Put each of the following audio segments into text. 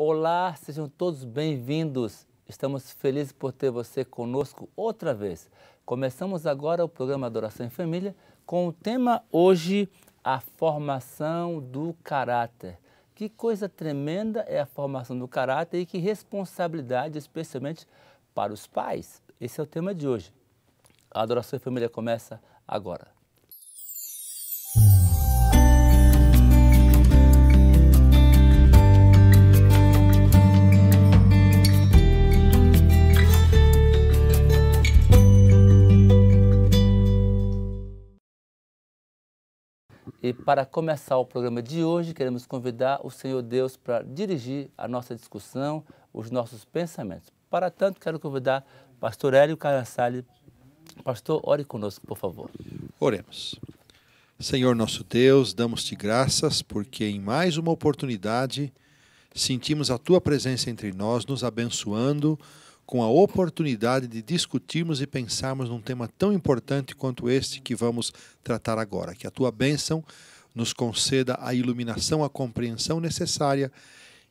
Olá, sejam todos bem-vindos. Estamos felizes por ter você conosco outra vez. Começamos agora o programa Adoração em Família com o tema hoje, a formação do caráter. Que coisa tremenda é a formação do caráter e que responsabilidade, especialmente para os pais. Esse é o tema de hoje. A Adoração em Família começa agora. E para começar o programa de hoje, queremos convidar o Senhor Deus para dirigir a nossa discussão, os nossos pensamentos. Para tanto, quero convidar o pastor Hélio Carassali. Pastor, ore conosco, por favor. Oremos. Senhor nosso Deus, damos-te graças porque em mais uma oportunidade sentimos a Tua presença entre nós, nos abençoando com a oportunidade de discutirmos e pensarmos num tema tão importante quanto este que vamos tratar agora. Que a Tua bênção nos conceda a iluminação, a compreensão necessária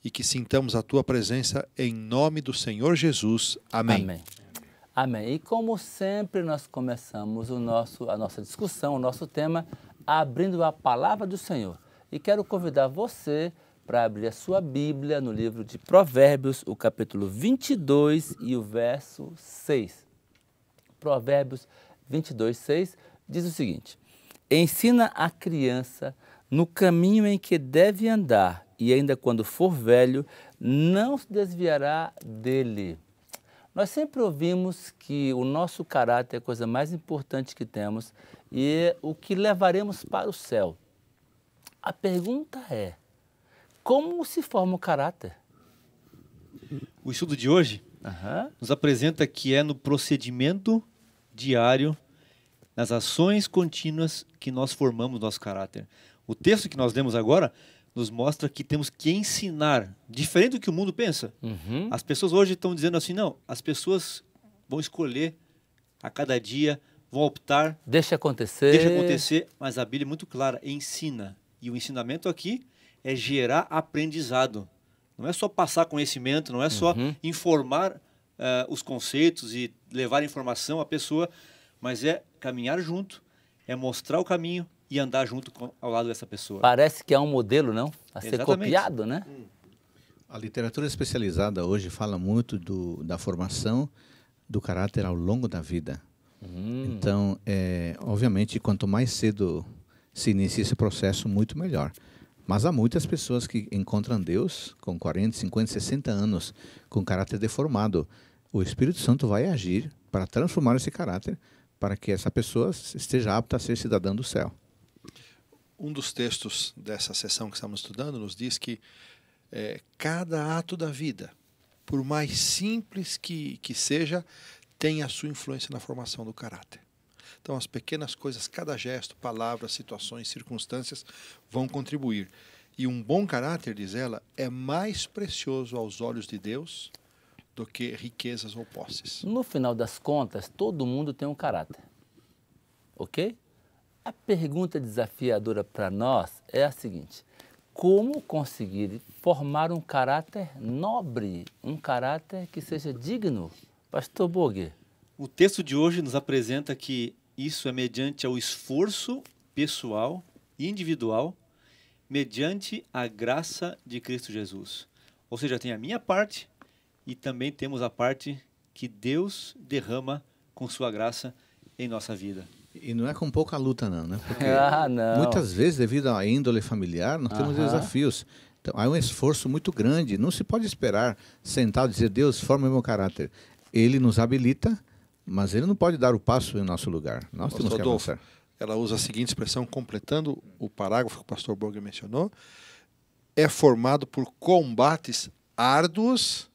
e que sintamos a Tua presença em nome do Senhor Jesus. Amém. Amém. Amém. E como sempre, nós começamos a nossa discussão, o nosso tema, abrindo a palavra do Senhor. E quero convidar você para abrir a sua Bíblia no livro de Provérbios, o capítulo 22 e o verso 6. Provérbios 22, 6 diz o seguinte: ensina a criança no caminho em que deve andar, e ainda quando for velho, não se desviará dele. Nós sempre ouvimos que o nosso caráter é a coisa mais importante que temos e o que levaremos para o céu. A pergunta é: como se forma o caráter? O estudo de hoje nos apresenta que é no procedimento diário, nas ações contínuas que nós formamos nosso caráter. O texto que nós lemos agora nos mostra que temos que ensinar, diferente do que o mundo pensa. As pessoas hoje estão dizendo assim, não, as pessoas vão escolher a cada dia, vão optar. Deixa acontecer, mas a Bíblia é muito clara, ensina. E o ensinamento aqui é gerar aprendizado. Não é só passar conhecimento, não é só informar os conceitos e levar informação à pessoa, mas é caminhar junto, é mostrar o caminho e andar junto ao lado dessa pessoa. Parece que é um modelo, não? A ser copiado, né? A literatura especializada hoje fala muito da formação do caráter ao longo da vida. Então, obviamente, quanto mais cedo se inicia esse processo, muito melhor. Mas há muitas pessoas que encontram Deus com 40, 50, 60 anos, com caráter deformado. O Espírito Santo vai agir para transformar esse caráter, para que essa pessoa esteja apta a ser cidadã do céu. Um dos textos dessa sessão que estamos estudando nos diz que cada ato da vida, por mais simples que seja, tem a sua influência na formação do caráter. Então, as pequenas coisas, cada gesto, palavras, situações, circunstâncias vão contribuir. E um bom caráter, diz ela, é mais precioso aos olhos de Deus do que riquezas ou posses. No final das contas, todo mundo tem um caráter. Ok? A pergunta desafiadora para nós é a seguinte: como conseguir formar um caráter nobre, um caráter que seja digno? Pastor Bogue. O texto de hoje nos apresenta que isso é mediante ao esforço pessoal e individual, mediante a graça de Cristo Jesus. Ou seja, tem a minha parte e também temos a parte que Deus derrama com sua graça em nossa vida. E não é com pouca luta não, né? Porque não. muitas vezes, devido à índole familiar, nós temos desafios. Então, há um esforço muito grande. Não se pode esperar sentado e dizer, Deus, forma meu caráter. Ele nos habilita, mas ele não pode dar o passo em nosso lugar. Nós temos que avançar. Ela usa a seguinte expressão, completando o parágrafo que o pastor Bogue mencionou: é formado por combates árduos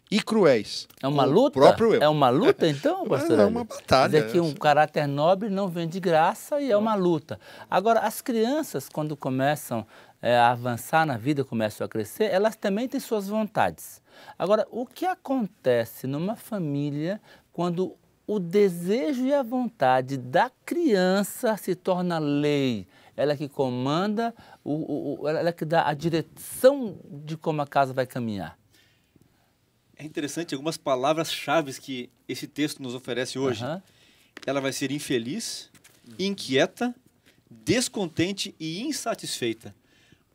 e cruéis. É uma luta? É uma luta, então, pastor? É uma batalha. Quer dizer que um caráter nobre não vem de graça e é uma luta. Agora, as crianças, quando começam a avançar na vida, começam a crescer, elas também têm suas vontades. Agora, o que acontece numa família quando o desejo e a vontade da criança se torna lei? Ela é que comanda, ela é que dá a direção de como a casa vai caminhar. É interessante algumas palavras-chave que esse texto nos oferece hoje. Ela vai ser infeliz, inquieta, descontente e insatisfeita.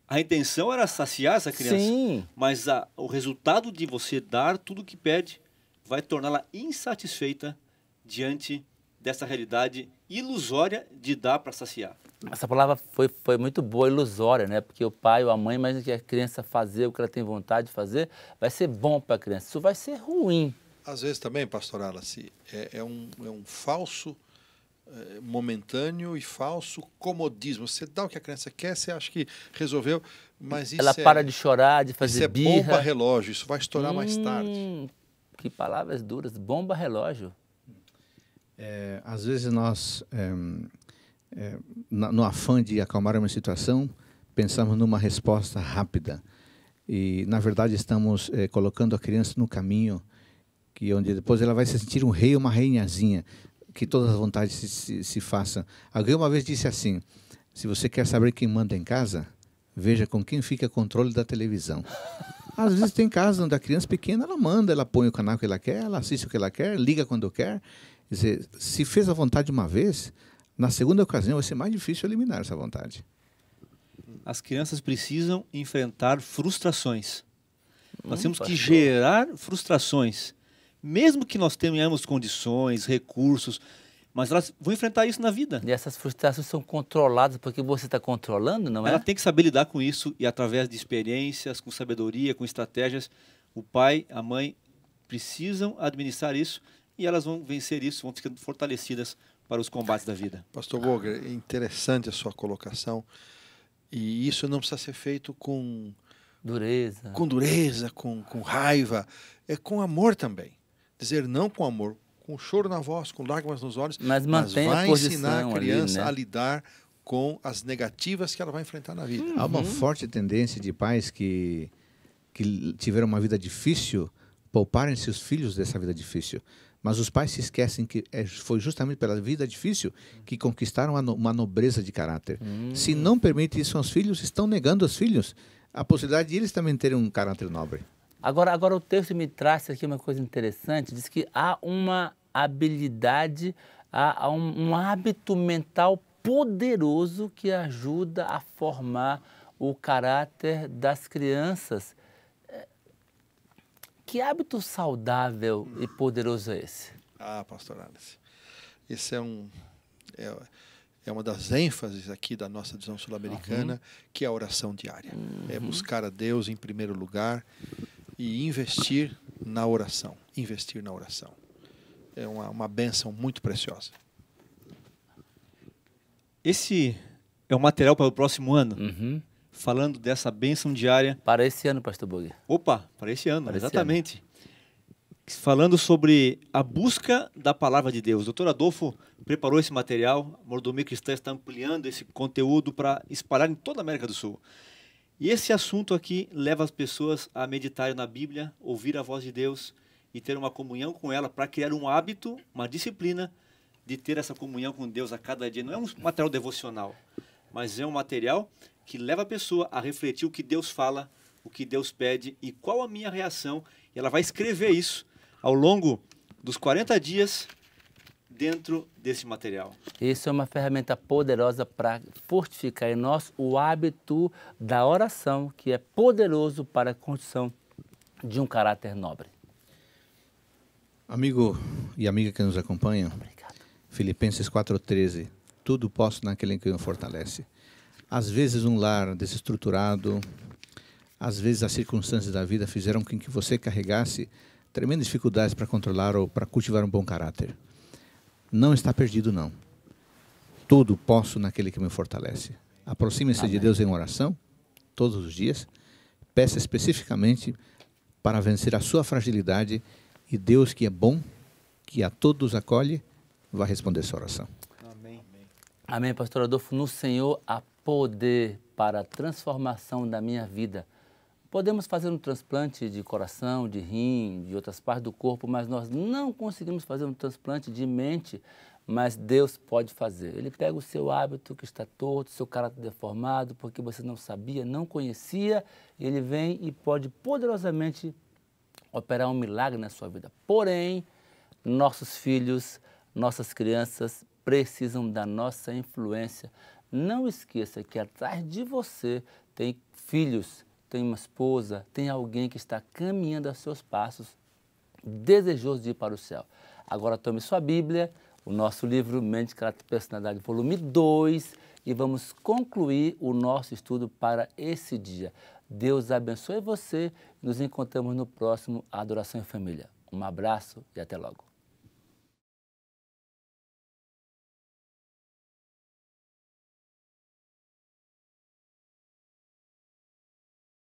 A intenção era saciar essa criança, Sim. mas o resultado de você dar tudo o que pede vai torná-la insatisfeita diante dessa realidade ilusória de dar para saciar. Essa palavra foi muito boa, ilusória, né? Porque o pai ou a mãe imagina que a criança fazer o que ela tem vontade de fazer vai ser bom para a criança. Isso vai ser ruim. Às vezes também, pastor Wallace, é um falso momentâneo e falso comodismo. Você dá o que a criança quer, você acha que resolveu, mas isso ela para de chorar, de fazer birra. Isso é bomba relógio, isso vai estourar mais tarde. Que palavras duras, bomba relógio. Às vezes nós, no afã de acalmar uma situação, pensamos numa resposta rápida. E, na verdade, estamos colocando a criança no caminho onde depois ela vai se sentir um rei ou uma rainhazinha, que todas as vontades se façam. Alguém uma vez disse assim, se você quer saber quem manda em casa, veja com quem fica o controle da televisão. Às vezes tem casos onde a criança pequena, ela manda, ela põe o canal que ela quer, ela assiste o que ela quer, liga quando quer. Quer dizer, se fez a vontade uma vez, na segunda ocasião vai ser mais difícil eliminar essa vontade. As crianças precisam enfrentar frustrações. Nós temos que pastor. gerar frustrações. Mesmo que nós tenhamos condições, recursos, mas elas vão enfrentar isso na vida. E essas frustrações são controladas porque você está controlando, não é? Ela tem que saber lidar com isso e através de experiências, com sabedoria, com estratégias, o pai, a mãe precisam administrar isso e elas vão vencer isso, vão ficando fortalecidas para os combates da vida. Pastor Boger, é interessante a sua colocação e isso não precisa ser feito com dureza, com raiva, é com amor também. Dizer não com amor, com choro na voz, com lágrimas nos olhos, mas mantém vai a posição ensinar a criança ali, né? a lidar com as negativas que ela vai enfrentar na vida. Há uma forte tendência de pais que tiveram uma vida difícil pouparem seus filhos dessa vida difícil. Mas os pais se esquecem que foi justamente pela vida difícil que conquistaram uma nobreza de caráter. Se não permite isso aos filhos, estão negando aos filhos a possibilidade de eles também terem um caráter nobre. Agora o texto me traz aqui uma coisa interessante, diz que há uma habilidade, há um hábito mental poderoso que ajuda a formar o caráter das crianças. Que hábito saudável e poderoso é esse? Pastor Alice, esse é uma das ênfases aqui da nossa visão sul-americana, que é a oração diária. É buscar a Deus em primeiro lugar e investir na oração. É uma bênção muito preciosa. Esse é o material para o próximo ano, falando dessa bênção diária. Para esse ano, pastor Boger. Opa, para esse ano, para exatamente. Falando sobre a busca da palavra de Deus. O doutor Adolfo preparou esse material, a Mordomia Cristã está ampliando esse conteúdo para espalhar em toda a América do Sul. E esse assunto aqui leva as pessoas a meditarem na Bíblia, ouvir a voz de Deus e ter uma comunhão com ela para criar um hábito, uma disciplina de ter essa comunhão com Deus a cada dia. Não é um material devocional, mas é um material que leva a pessoa a refletir o que Deus fala, o que Deus pede e qual a minha reação. E ela vai escrever isso ao longo dos 40 dias dentro desse material. Isso é uma ferramenta poderosa para fortificar em nós o hábito da oração, que é poderoso para a construção de um caráter nobre. Amigo e amiga que nos acompanham, Obrigado. Filipenses 4,13, tudo posso naquele que me fortalece. Às vezes um lar desestruturado, às vezes as circunstâncias da vida fizeram com que você carregasse tremendas dificuldades para controlar ou para cultivar um bom caráter. Não está perdido, não. Tudo posso naquele que me fortalece. Aproxime-se de Deus em oração, todos os dias. Peça especificamente para vencer a sua fragilidade e Deus, que é bom, que a todos acolhe, vai responder sua oração. Amém. Amém, pastor Adolfo. No Senhor há poder para a transformação da minha vida. Podemos fazer um transplante de coração, de rim, de outras partes do corpo, mas nós não conseguimos fazer um transplante de mente, mas Deus pode fazer. Ele pega o seu hábito que está torto, seu caráter deformado, porque você não sabia, não conhecia, ele vem e pode poderosamente operar um milagre na sua vida. Porém, nossos filhos, nossas crianças precisam da nossa influência. Não esqueça que atrás de você tem filhos, tem uma esposa, tem alguém que está caminhando aos seus passos, desejoso de ir para o céu. Agora tome sua Bíblia, o nosso livro Mente, Caráter e Personalidade, volume 2, e vamos concluir o nosso estudo para esse dia. Deus abençoe você. Nos encontramos no próximo Adoração em Família. Um abraço e até logo.